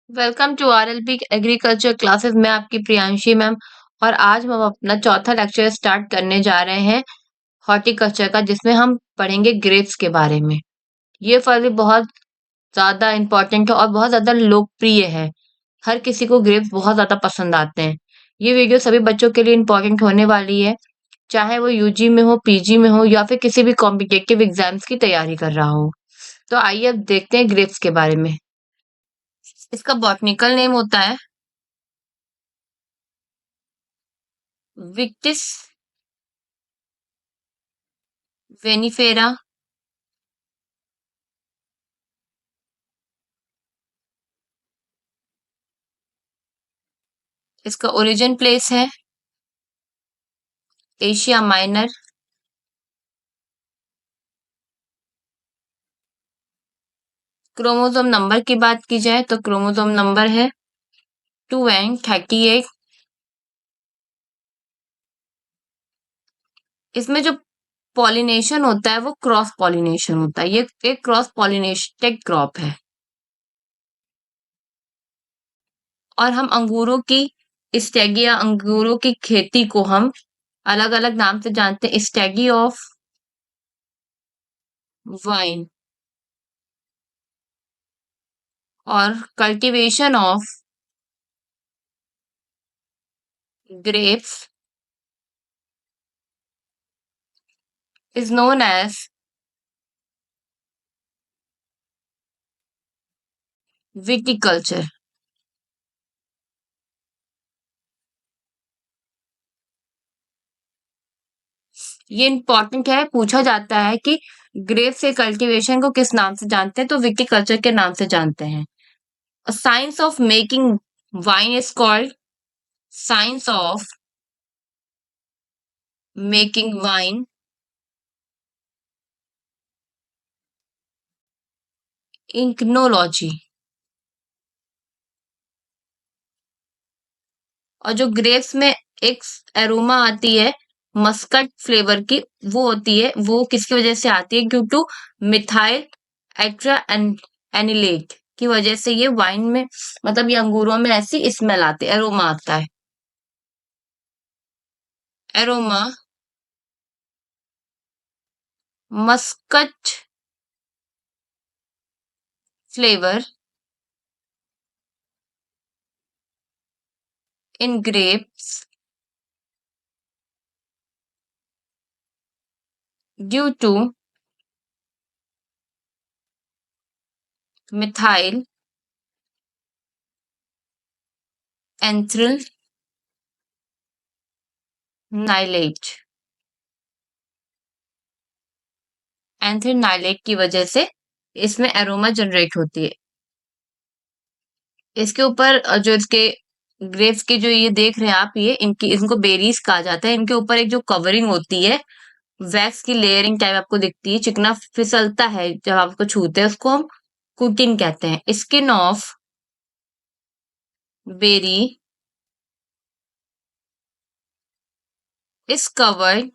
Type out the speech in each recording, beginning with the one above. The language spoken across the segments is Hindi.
Welcome to RLP agriculture classes में आपकी प्रियांशी मैम। और आज हम अपना चौथा लेक्चर स्टार्ट करने जा रहे हैं हॉर्टिकल्चर का, जिसमें हम पढ़ेंगे ग्रेप्स के बारे में। ये फल बहुत ज्यादा इम्पोर्टेंट है और बहुत ज्यादा लोकप्रिय है। हर किसी को ग्रेप्स बहुत ज्यादा पसंद आते हैं। ये वीडियो सभी बच्चों के लिए इम्पोर्टेंट होने वाली है, चाहे वो यूजी में हो, पीजी में हो या फिर किसी भी कॉम्पिटेटिव एग्जाम्स की तैयारी कर रहा हो। तो आइए अब देखते हैं ग्रेप्स के बारे में। इसका बॉटनिकल नेम होता है विक्टिस वेनिफेरा। इसका ओरिजिन प्लेस है एशिया माइनर। क्रोमोसोम नंबर की बात की जाए तो क्रोमोसोम नंबर है 2n38। इसमें जो पॉलिनेशन होता है वो क्रॉस पॉलिनेशन होता है। ये एक क्रॉस पॉलिनेटेड क्रॉप है। और हम अंगूरों की स्टेगिया अंगूरों की खेती को हम अलग अलग नाम से जानते हैं। स्टेगी ऑफ वाइन और cultivation of grapes is known as viticulture. ये इम्पोर्टेंट है, पूछा जाता है कि ग्रेप्स के कल्टीवेशन को किस नाम से जानते हैं, तो विटिकल्चर के नाम से जानते हैं। Science of making wine is called science of making wine oenology. और जो ग्रेप्स में एक एरोमा आती है मस्कट फ्लेवर की, वो होती है, वो किसकी वजह से आती है? ड्यू टू मिथाइल एक्ट्रा एनिलेट की वजह से ये वाइन में, मतलब ये अंगूरों में ऐसी स्मेल आती है, एरोमा आता है। Aroma muscat flavour in grapes due to methyl anthranilate. Anthranilate की वजह से इसमें एरोमा जनरेट होती है। इसके ऊपर जो इसके ग्रेप्स के जो ये देख रहे हैं आप, ये इनकी इनको बेरीज कहा जाता है। इनके ऊपर एक जो कवरिंग होती है, वैक्स की लेयरिंग टाइप आपको दिखती है, चिकना फिसलता है जब आपको छूते हैं, उसको हम कुटिन कहते हैं। Skin of berry is covered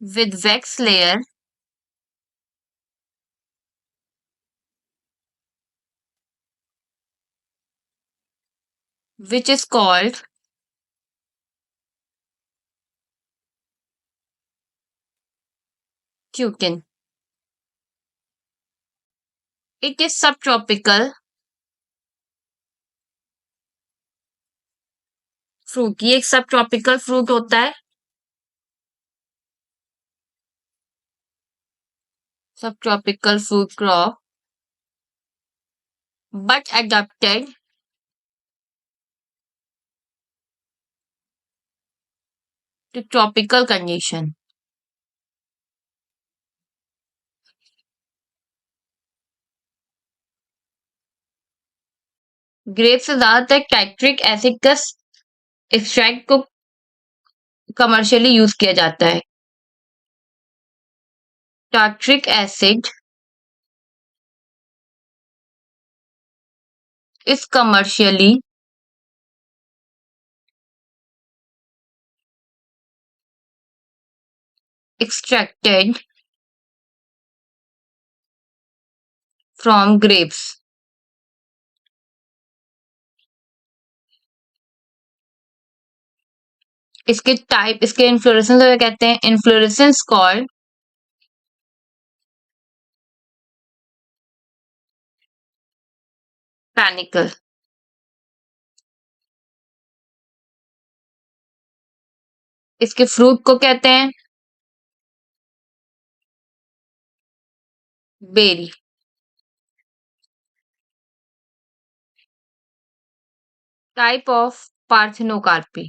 with wax layer which is called cutin. It is subtropical fruit. ये एक subtropical fruit होता है। Subtropical fruit crop but adapted to tropical condition. Grape से ज्यादातर कैट्रिक एसिड का एक्सट्रैक्ट को कमर्शियली यूज किया जाता है। Tartaric acid is commercially extracted from grapes. इसके टाइप, इसके इन्फ्लोरेसेंस को कहते हैं इन्फ्लोरेसेंस कॉल्ड पैनिकल। इसके फ्रूट को कहते हैं बेरी। Type of parthenocarpy.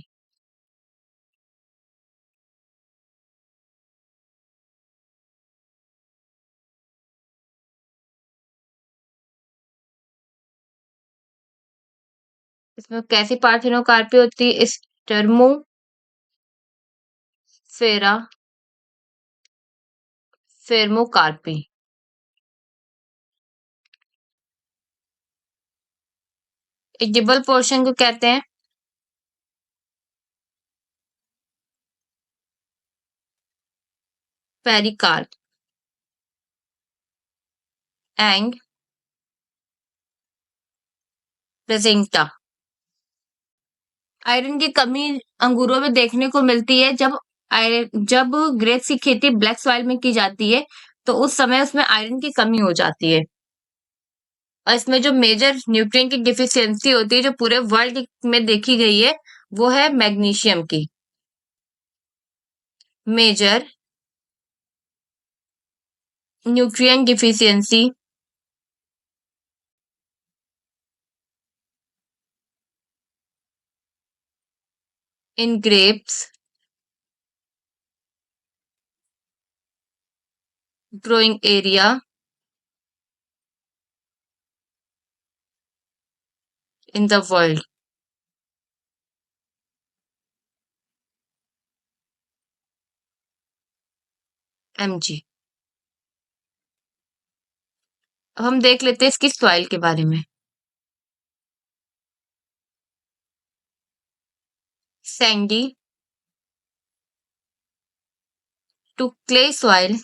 इसमें कैसी पार्थेनोकार्पी होती है? स्टर्मो फेरा फेर्मोकार्पी। एडिबल पोर्शन को कहते हैं पेरिकार्प एंड प्रेजेंटा। आयरन की कमी अंगूरों में देखने को मिलती है जब ग्रेप्स की खेती ब्लैक सॉइल में की जाती है, तो उस समय उसमें आयरन की कमी हो जाती है। और इसमें जो मेजर न्यूट्रिएंट की डिफिशियंसी होती है जो पूरे वर्ल्ड में देखी गई है, वो है मैग्नीशियम की। Major nutrient deficiency in grapes growing area in the world. mg। अब हम देख लेते हैं इसकी सॉइल के बारे में। Sandy to clay soil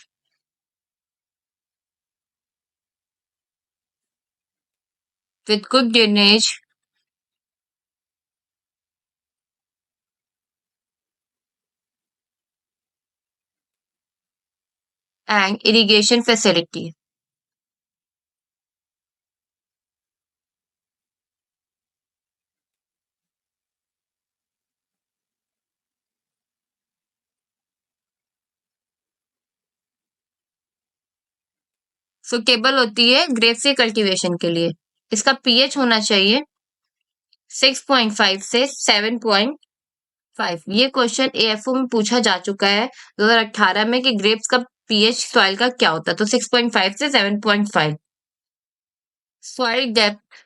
with good drainage and irrigation facility। Suitable होती है ग्रेप्स के कल्टीवेशन के लिए। इसका पीएच होना चाहिए 6.5 से 7.5। ये क्वेश्चन एएफओ में पूछा जा चुका है 2018 में कि ग्रेप्स का पीएच सॉइल का क्या होता है, तो 6.5 से 7.5। Soil depth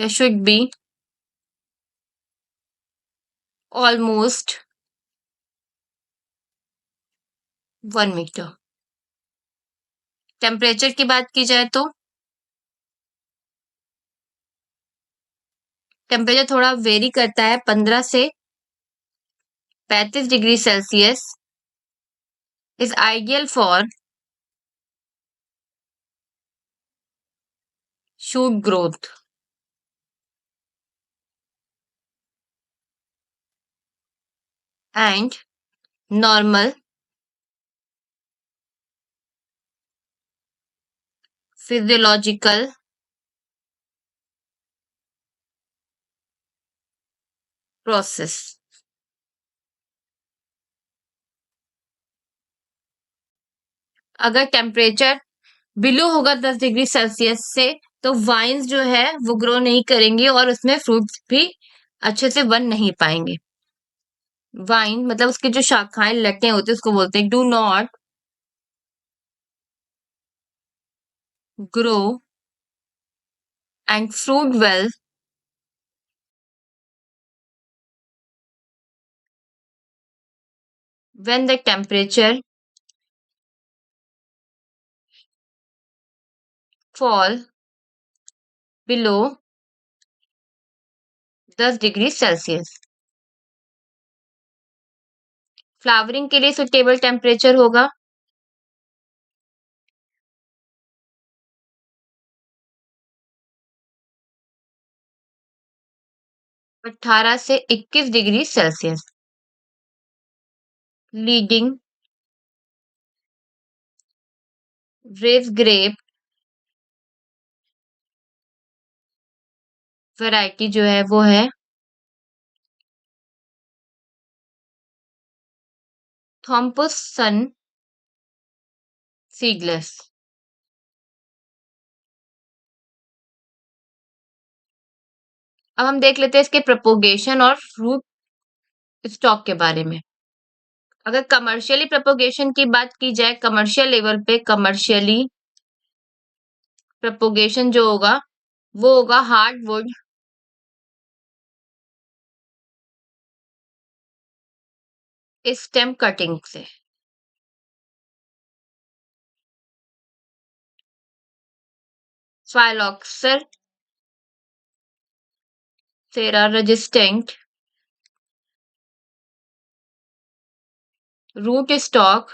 should be almost 1 metre. Temperature की बात की जाए तो टेम्परेचर थोड़ा वेरी करता है, 15 से 35 degree Celsius is ideal for shoot growth. And normal physiological process. अगर टेम्परेचर बिलो होगा 10 डिग्री सेल्सियस से, तो वाइन्स जो है वो ग्रो नहीं करेंगी और उसमें फ्रूट्स भी अच्छे से बन नहीं पाएंगे। वाइन मतलब उसकी जो शाखाएं लटें होती है उसको बोलते हैं do not grow and fruit well when the temperature fall below 10 degree Celsius. Flowering के लिए सुटेबल टेम्परेचर होगा 18 से 21 degree Celsius. Leading race grape variety जो है वो है थॉम्पसन सीडलेस। अब हम देख लेते हैं इसके प्रोपोगेशन और फ्रूट स्टॉक के बारे में। अगर कमर्शियली प्रोपोगेशन की बात की जाए, कमर्शियल लेवल पे कमर्शियली प्रोपोगेशन जो होगा वो होगा हार्डवुड स्टेम कटिंग से। फाइलोक्सर सेरा रेजिस्टेंट रूट स्टॉक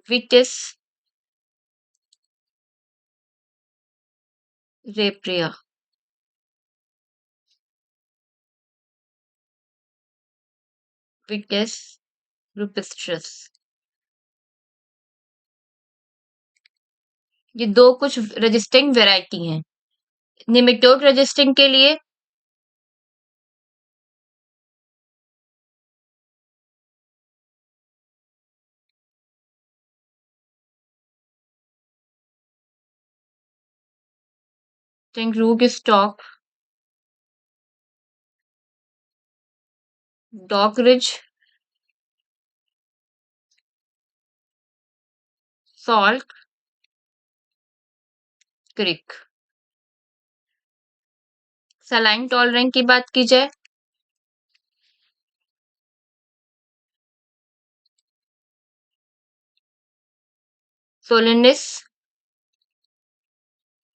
विटिस रेप्रिया। विटिस रुपिस्ट्रस। ये दो कुछ रेजिस्टिंग वैरायटी हैं। निमेटोड रेजिस्टिंग के लिए रूट स्टॉक डॉकरिज सॉल्ट क्रिक। सलाइन टॉलरेंट की बात की जाए सोलेनिस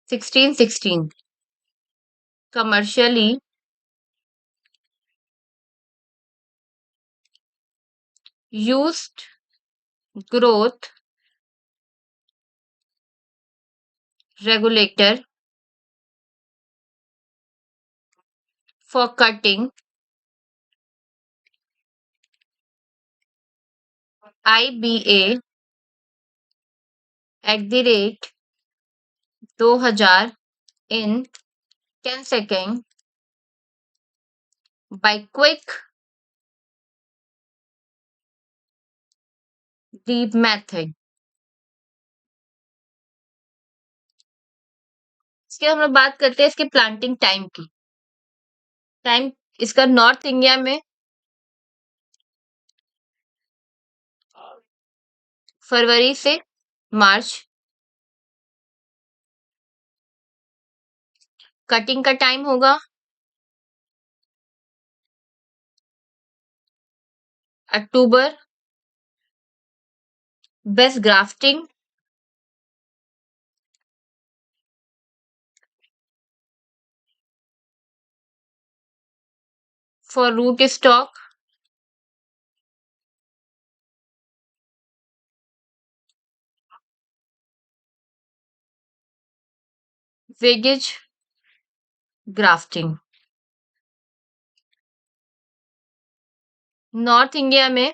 1616। Commercially used growth regulator for cutting IBA @2000 in 10 seconds by quick deep method। इसके हम लोग बात करते हैं इसके प्लांटिंग टाइम की। टाइम इसका नॉर्थ इंडिया में फरवरी से मार्च। कटिंग का टाइम होगा October. Best grafting for root stock wedge grafting. North India में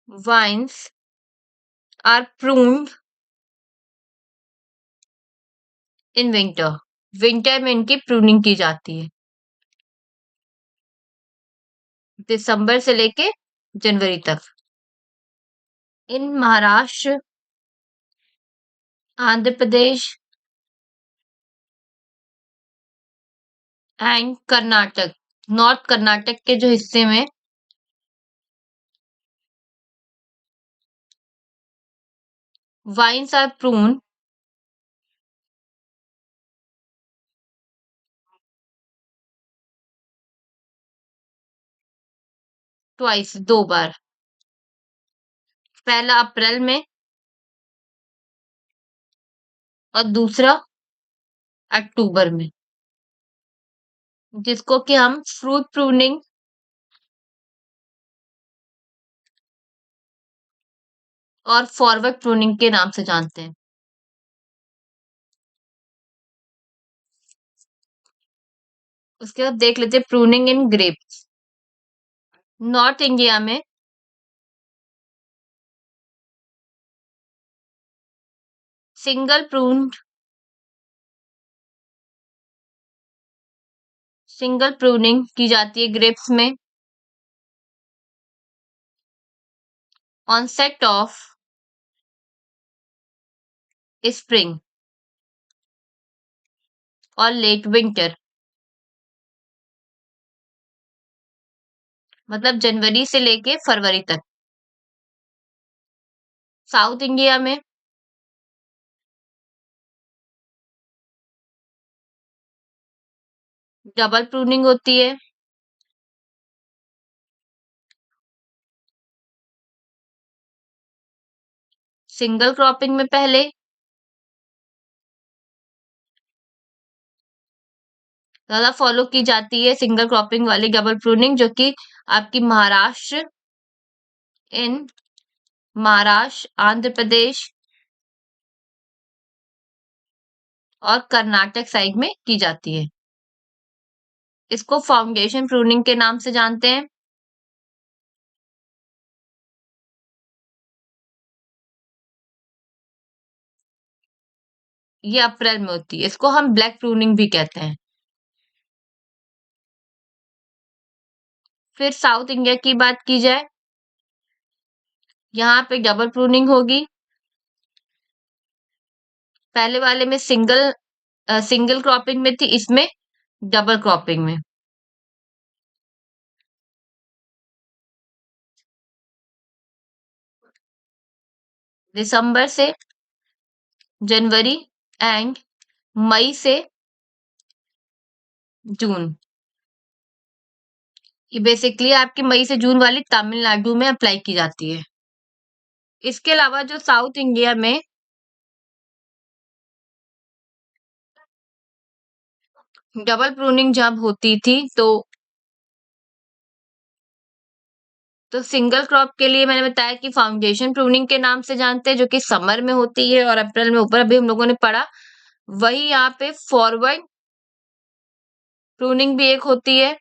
vines are pruned in winter. Winter में इनकी प्रूनिंग की जाती है दिसंबर से लेके जनवरी तक। इन महाराष्ट्र आंध्र प्रदेश एंड कर्नाटक, नॉर्थ कर्नाटक के जो हिस्से में वाइन्स आर प्रून ट्वाइस, 2 बार। पहला अप्रैल में और दूसरा अक्टूबर में, जिसको कि हम फ्रूट प्रूनिंग और फॉरवर्ड प्रूनिंग के नाम से जानते हैं। उसके बाद देख लेते हैं प्रूनिंग इन ग्रेप्स। नॉर्थ इंडिया में सिंगल प्रून्ड सिंगल प्रूनिंग की जाती है ग्रेप्स में ऑनसेट ऑफ स्प्रिंग और लेट विंटर, मतलब जनवरी से लेके फरवरी तक। साउथ इंडिया में डबल प्रूनिंग होती है। सिंगल क्रॉपिंग में पहले, ज्यादा फॉलो की जाती है सिंगल क्रॉपिंग वाली डबल प्रूनिंग, जो कि आपकी महाराष्ट्र, आंध्र प्रदेश और कर्नाटक साइड में की जाती है। इसको फाउंडेशन प्रूनिंग के नाम से जानते हैं। ये अप्रैल में होती है, इसको हम ब्लैक प्रूनिंग भी कहते हैं। फिर साउथ इंडिया की बात की जाए, यहाँ पे डबल प्रूनिंग होगी। पहले वाले में सिंगल क्रॉपिंग में थी, इसमें डबल क्रॉपिंग में। दिसंबर से जनवरी एंड मई से जून। ये बेसिकली आपकी मई से जून वाली तमिलनाडु में अप्लाई की जाती है। इसके अलावा जो साउथ इंडिया में डबल प्रूनिंग जब होती थी, तो सिंगल क्रॉप के लिए मैंने बताया कि फाउंडेशन प्रूनिंग के नाम से जानते हैं, जो कि समर में होती है और अप्रैल में ऊपर अभी हम लोगों ने पढ़ा। वही यहाँ पे फॉरवर्ड प्रूनिंग भी एक होती है,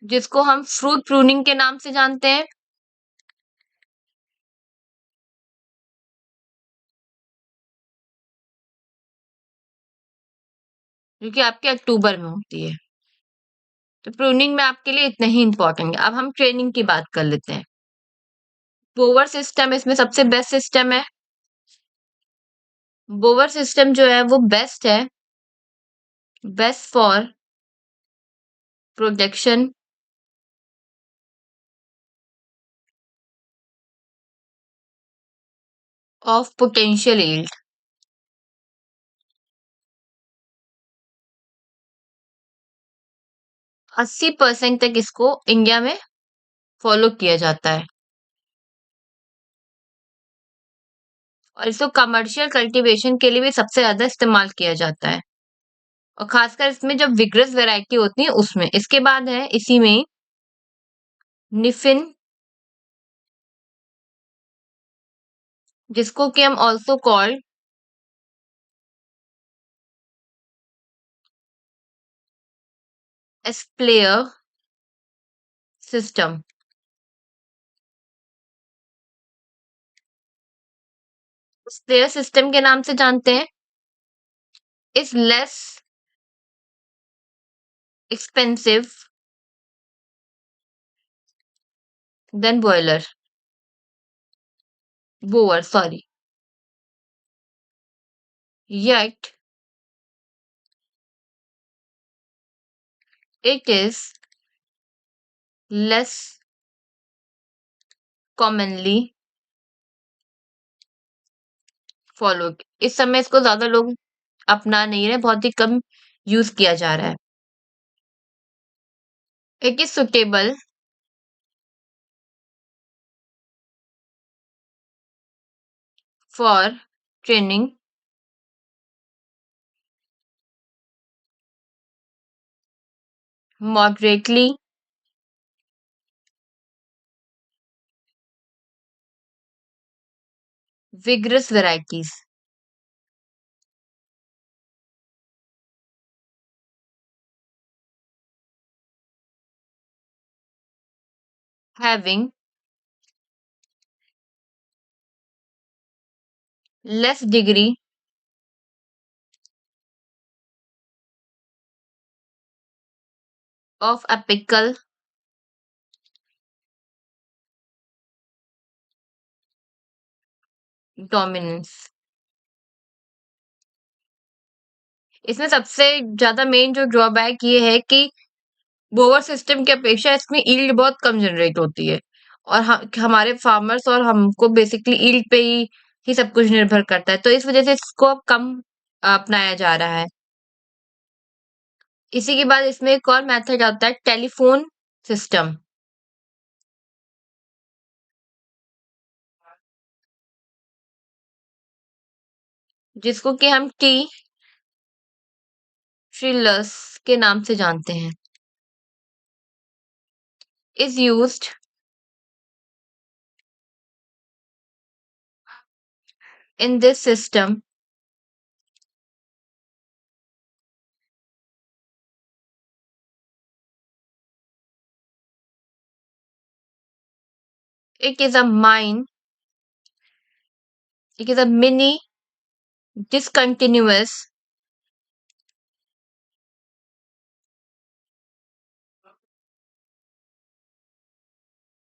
जिसको हम फ्रूट प्रूनिंग के नाम से जानते हैं। जो कि आपके अक्टूबर में होती है। तो प्रूनिंग में आपके लिए इतना ही इंपॉर्टेंट है। अब हम ट्रेनिंग की बात कर लेते हैं। बोवर सिस्टम इसमें सबसे बेस्ट सिस्टम है। बोवर सिस्टम जो है वो best for production of potential yield. 80% तक इसको इंडिया में फॉलो किया जाता है और इसको कमर्शियल कल्टीवेशन के लिए भी सबसे ज्यादा इस्तेमाल किया जाता है, और खासकर इसमें जब विग्रस वैरायटी होती है उसमें। इसके बाद है इसी में निफिन, जिसको कि हम also called spalier system. Spalier system के नाम से जानते हैं। Is less expensive than bower sorry, yet it is less commonly followed। इस समय इसको ज्यादा लोग अपना नहीं रहे, बहुत ही कम यूज किया जा रहा है। It is suitable for training moderately vigorous varieties, having less degree of apical dominance। इसमें सबसे ज्यादा मेन जो ड्रॉबैक ये है कि बोवर सिस्टम की अपेक्षा इसमें ईल्ड बहुत कम जनरेट होती है और हमारे फार्मर्स और हमको बेसिकली ईल्ड पे ही सब कुछ निर्भर करता है, तो इस वजह से इसको अब कम अपनाया जा रहा है। इसी के बाद इसमें एक और मेथड आता है टेलीफोन सिस्टम, जिसको कि हम टी ट्रिलस के नाम से जानते हैं। Is used in this system it is a mine it is a mini discontinuous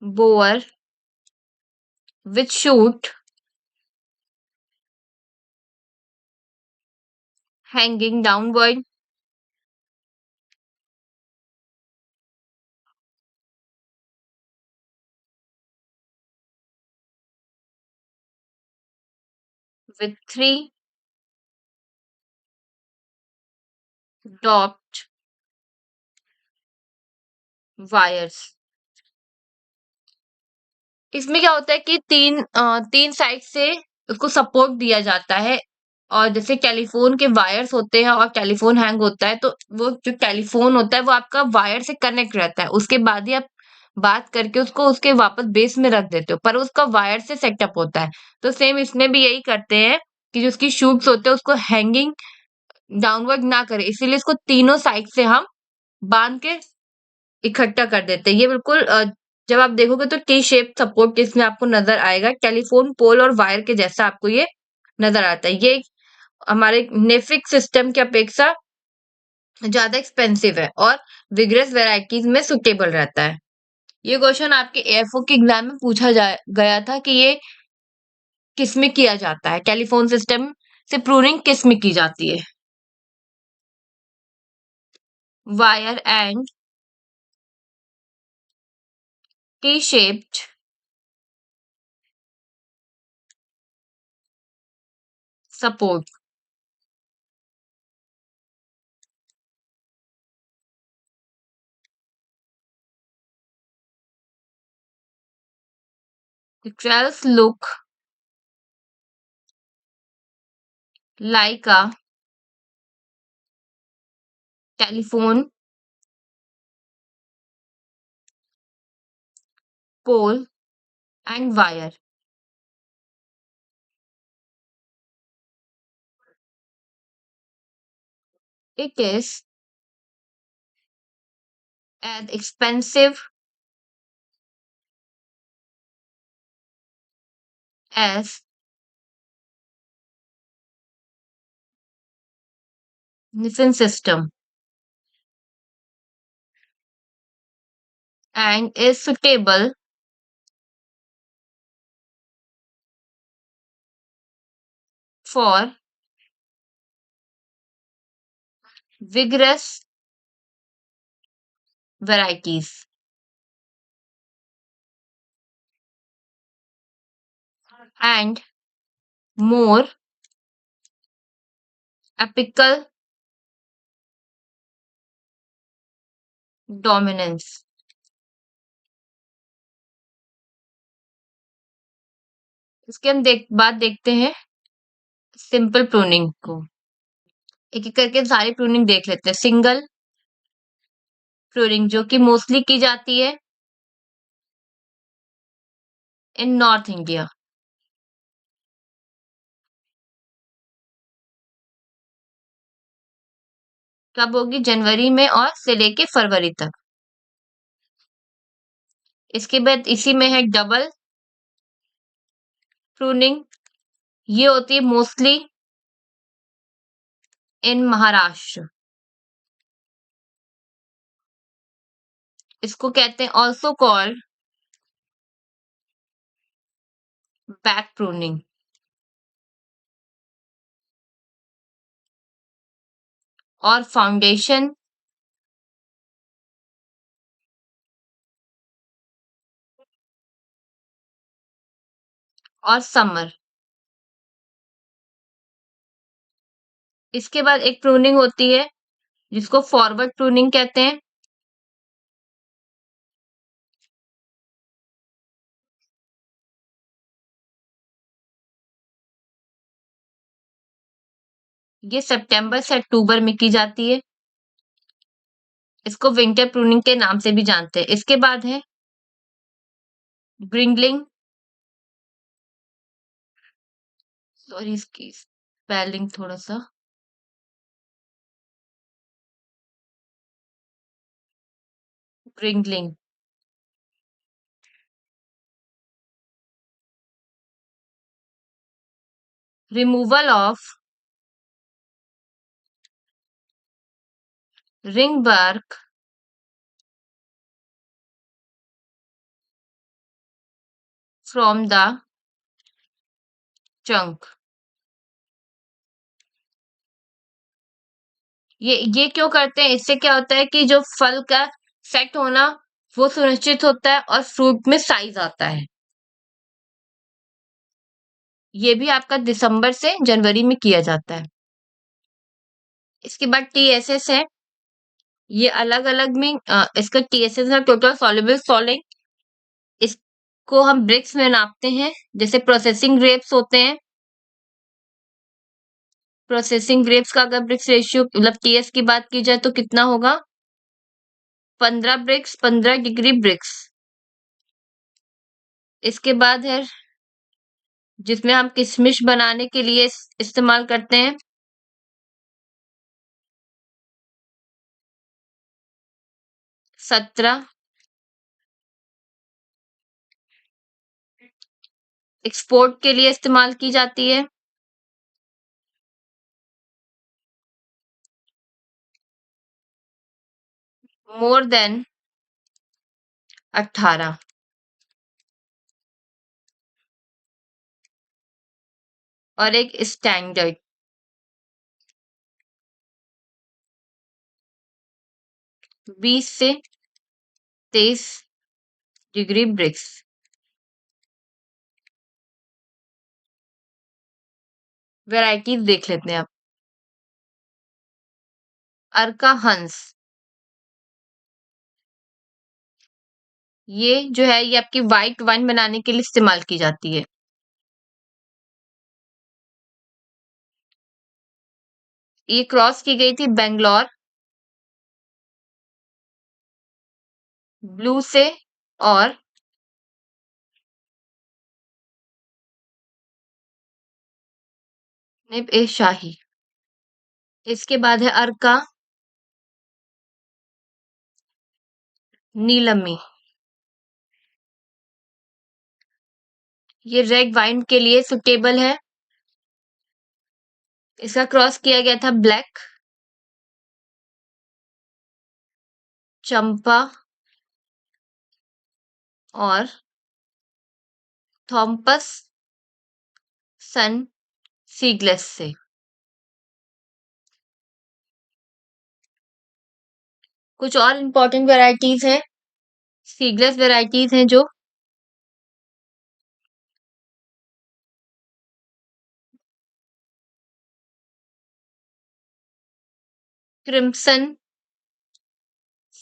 bore which shoot hanging downward with three doped wires। इसमें क्या होता है कि तीन साइड से उसको सपोर्ट दिया जाता है और जैसे टेलीफोन के वायर्स होते हैं और टेलीफोन हैंग होता है तो वो जो टेलीफोन होता है वो आपका वायर से कनेक्ट रहता है, उसके बाद ही आप बात करके उसको उसके वापस बेस में रख देते हो, पर उसका वायर से सेटअप होता है। तो सेम इसमें भी यही करते हैं कि जो उसकी शूट्स होते हैं उसको हैंगिंग डाउनवर्ड ना करे, इसीलिए इसको तीनों साइड से हम बांध के इकट्ठा कर देते हैं। ये बिल्कुल जब आप देखोगे तो टी शेप सपोर्ट इसमें आपको नजर आएगा, टेलीफोन पोल और वायर के जैसा आपको ये नजर आता है। ये हमारे नेफ्रिक सिस्टम की अपेक्षा ज्यादा एक्सपेंसिव है और विग्रस वेराइटीज में सुटेबल रहता है। ये क्वेश्चन आपके एएफओ के एग्जाम में पूछा गया था कि ये किस में किया जाता है, टेलीफोन सिस्टम से प्रूनिंग किस में की जाती है। Wire and T shaped support. The trails look like a telephone pole and wire. It is as expensive as Nissen system and is suitable for vigorous varieties and more apical dominance। इसके हम बात देखते हैं सिंपल प्रूनिंग को। एक एक करके सारी प्रूनिंग देख लेते हैं। सिंगल प्रूनिंग जो कि मोस्टली की जाती है इन नॉर्थ इंडिया। कब होगी? जनवरी में और से लेके फरवरी तक। इसके बाद इसी में है डबल प्रूनिंग। ये होती है मोस्टली इन महाराष्ट्र। इसको कहते हैं ऑल्सो कॉल्ड बैक प्रूनिंग। और फाउंडेशन और समर। इसके बाद एक प्रूनिंग होती है जिसको फॉरवर्ड प्रूनिंग कहते हैं। ये सितंबर से अक्टूबर में की जाती है। इसको विंटर प्रूनिंग के नाम से भी जानते हैं। इसके बाद है ब्रिंगलिंग। सॉरी, इसकी स्पेलिंग थोड़ा सा। ब्रिंगलिंग। Removal of ring bark from the trunk। ये क्यों करते हैं? इससे क्या होता है कि जो फल का सेट होना वो सुनिश्चित होता है और फ्रूट में साइज आता है। ये भी आपका दिसंबर से जनवरी में किया जाता है। इसके बाद टीएसएस है। ये अलग अलग में इसका टीएसएस है टोटल सॉल्युबल सॉलिड। इसको हम ब्रिक्स में नापते हैं। जैसे प्रोसेसिंग ग्रेप्स होते हैं। प्रोसेसिंग ग्रेप्स का अगर ब्रिक्स रेशियो मतलब टीएस की बात की जाए तो कितना होगा? 15 ब्रिक्स 15 डिग्री ब्रिक्स। इसके बाद है जिसमें हम किशमिश बनाने के लिए इस्तेमाल करते हैं। 17 एक्सपोर्ट के लिए इस्तेमाल की जाती है। More than 18। और एक स्टैंडर्ड 20 से 23 डिग्री ब्रिक्स। वैरायटीज देख लेते हैं आप। अर्का हंस। ये जो है ये आपकी व्हाइट वाइन बनाने के लिए इस्तेमाल की जाती है। ये क्रॉस की गई थी बेंगलोर ब्लू से और निब ए शाही। इसके बाद है अर्का नीलमी। ये रेड वाइन के लिए सुटेबल है। इसका क्रॉस किया गया था ब्लैक चंपा और थॉम्पस सन सीगलेस से। कुछ और इंपॉर्टेंट वैरायटीज है। सीगलेस वैरायटीज हैं जो क्रिम्सन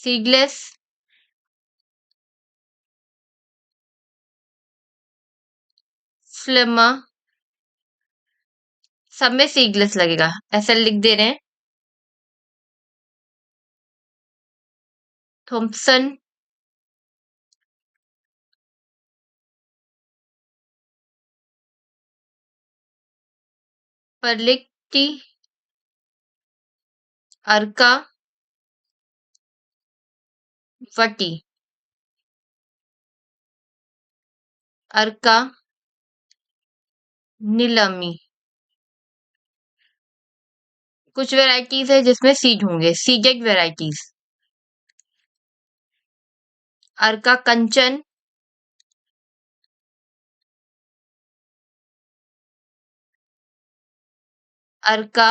सीगलेस फ्लेमा, सब में सीगलेस लगेगा, ऐसा लिख दे रहे हैं। थॉम्पसन, परलिक्टी, अर्का, वटी, अर्का, नीलमी। कुछ वेराइटीज है जिसमें सीड होंगे, seeded varieties. Arka Kanchan, Arka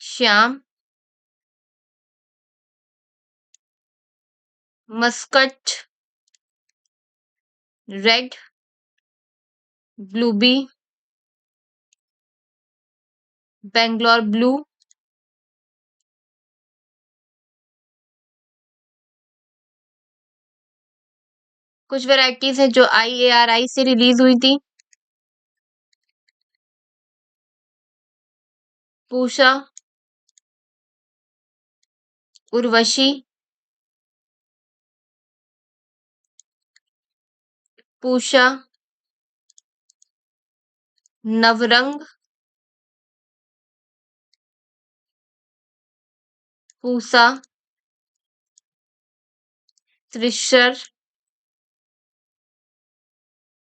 Shyam, muscat red, ब्लूबी, बेंगलोर ब्लू, कुछ वेराइटीज है जो IARI से रिलीज हुई थी। पूषा, उर्वशी, पूषा, नवरंग, पूसा, त्रिशर,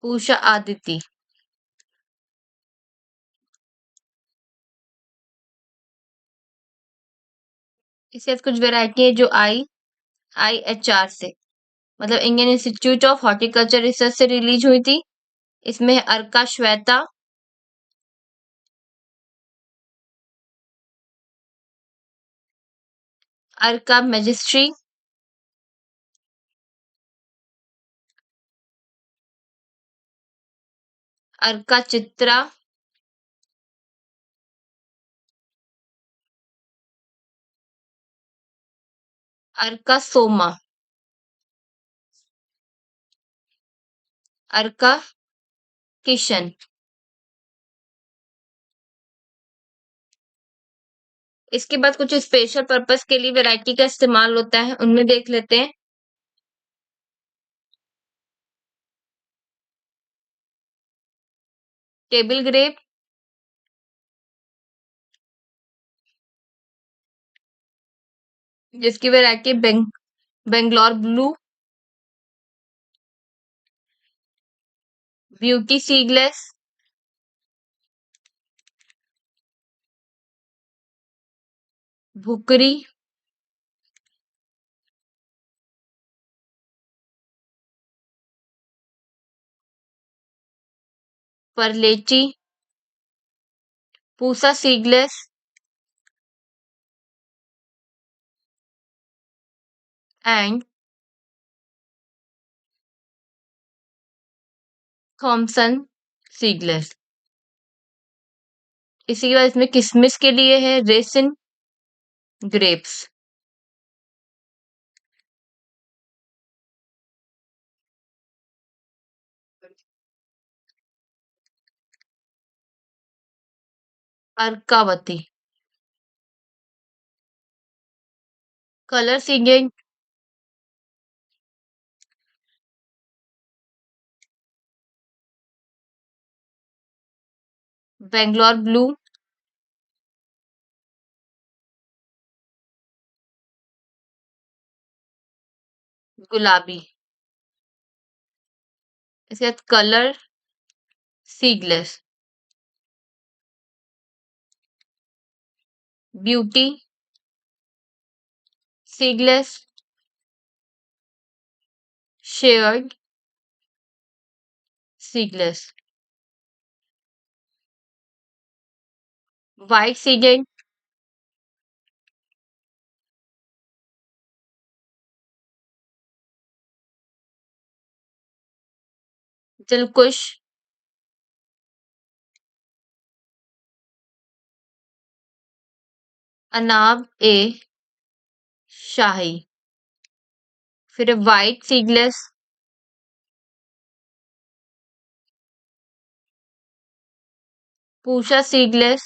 पूषा आदिति। इसके बाद कुछ वेराइटी है जो IIHR से, मतलब Indian institute of horticulture research से रिलीज हुई थी। इसमें है अर्का श्वेता, अर्का मैजिस्ट्री, अर्का चित्रा, अर्का सोमा, अर्का किशन। इसके बाद कुछ स्पेशल पर्पस के लिए वैरायटी का इस्तेमाल होता है, उनमें देख लेते हैं। टेबल ग्रेप, जिसकी variety Bangalore blue, beauty seedless, Bhokri, परलेची, Pusa seedless and Thomson seedless. इसी के बाद इसमें किसमिस के लिए है raisin grapes, Arkavati, colour seeded Bangalore blue, Gulabi. इसके बाद colour seedless, beauty seedless, Sharad seedless, white seeded, Dilkush, Anab e Shahi, फिर white seedless, Pusa seedless,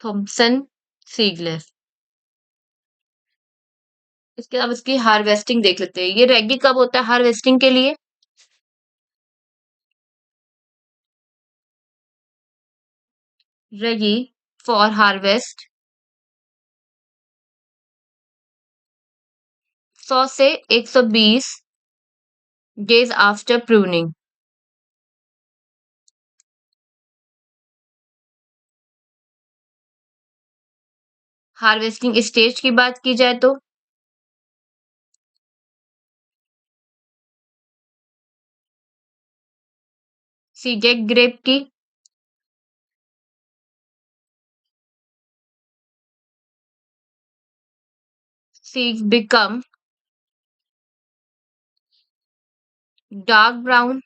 Thomson seedless. इसके अब इसकी हार्वेस्टिंग देख लेते हैं। ये रेडी कब होता है हार्वेस्टिंग के लिए? रेडी फॉर हार्वेस्ट 100 से 120 days after pruning. Harvesting stage की बात की जाए तो सीडेड ग्रेप की, seeds become dark brown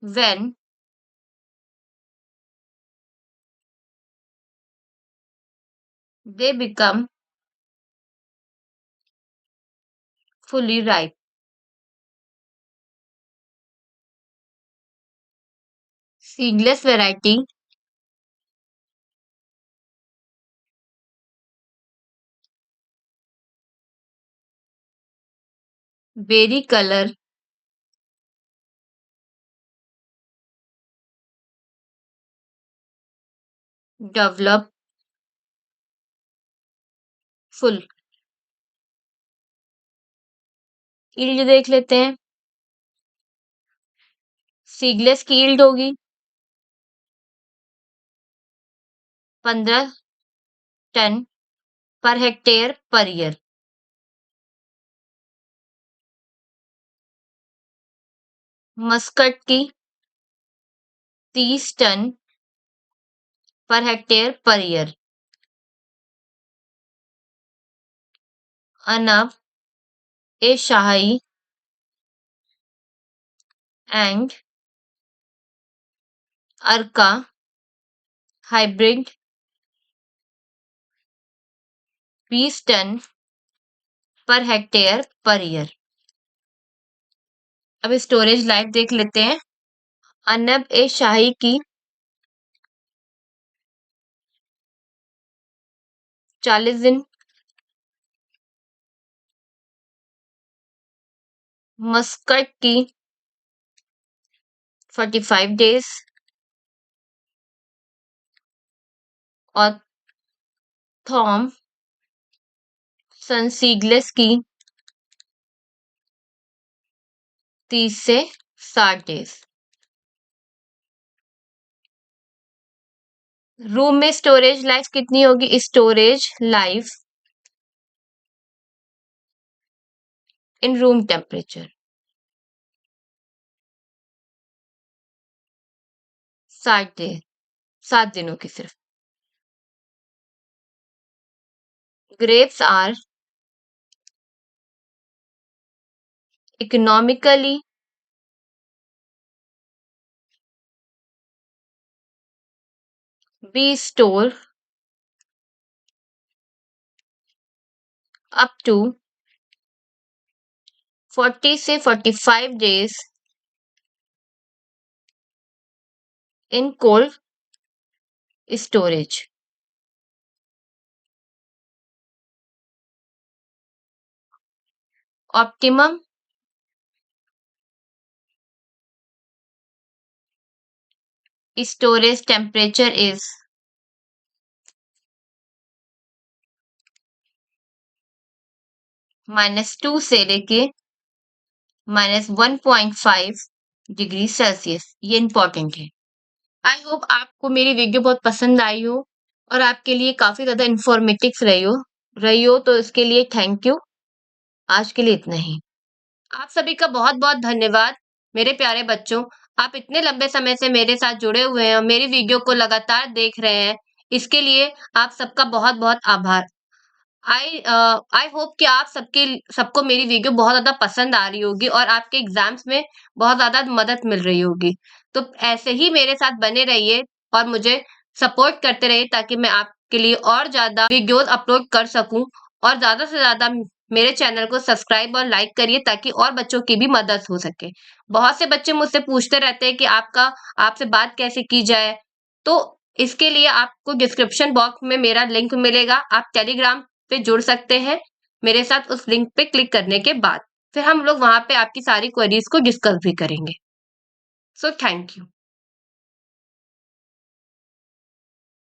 when they become fully ripe. Seedless variety berry color develop full। Yield देख लेते हैं। सीडलेस की यील्ड होगी 15 ton per hectare per year. Muscat की 30 ton per hectare per year. Anab e Shahi and Arka hybrid 20 tonne per hectare per year. अब स्टोरेज लाइफ देख लेते हैं। अनब ए शाही की 40 दिन, मस्कट की 45 डेज और थॉम सन सीडलेस की 30 से 60 डेज। रूम में स्टोरेज लाइफ कितनी होगी? Storage life in room temperature 7 दिनों की सिर्फ। Grapes are economically be store up to 40 से 45 days in cold storage. Optimum storage temperature is -2 से लेके -1.5 डिग्री सेल्सियस। ये इंपॉर्टेंट है। आई होप आपको मेरी वीडियो बहुत पसंद आई हो और आपके लिए काफी ज्यादा इंफॉर्मेटिव रही हो तो इसके लिए थैंक यू। आज के लिए इतना ही। आप सभी का बहुत बहुत धन्यवाद मेरे प्यारे बच्चों। आप इतने लंबे समय से मेरे साथ जुड़े हुए हैं और मेरी वीडियो को लगातार देख रहे हैं, इसके लिए आप सबका बहुत बहुत आभार। आई होप कि आप सबको मेरी वीडियो बहुत ज्यादा पसंद आ रही होगी और आपके एग्जाम्स में बहुत ज्यादा मदद मिल रही होगी। तो ऐसे ही मेरे साथ बने रहिए और मुझे सपोर्ट करते रहिए ताकि मैं आप के लिए और ज़्यादा वीडियोज़ अपलोड कर सकूँ और ज़्यादा से ज़्यादा मेरे चैनल को सब्सक्राइब और लाइक करिए ताकि और बच्चों की भी मदद हो सके। बहुत से बच्चे मुझसे पूछते रहते हैं कि आपसे बात कैसे की जाए? तो इसके लिए आपको डिस्क्रिप्शन बॉक्स में मेरा लिंक मिलेगा। आप टेलीग्राम पे जुड़ सकते हैं मेरे साथ उस लिंक पे क्लिक करने के बाद। फिर हम लोग वहाँ पे आपकी सारी क्वेरीज़ को डिस्कस भी करेंगे। So thank you.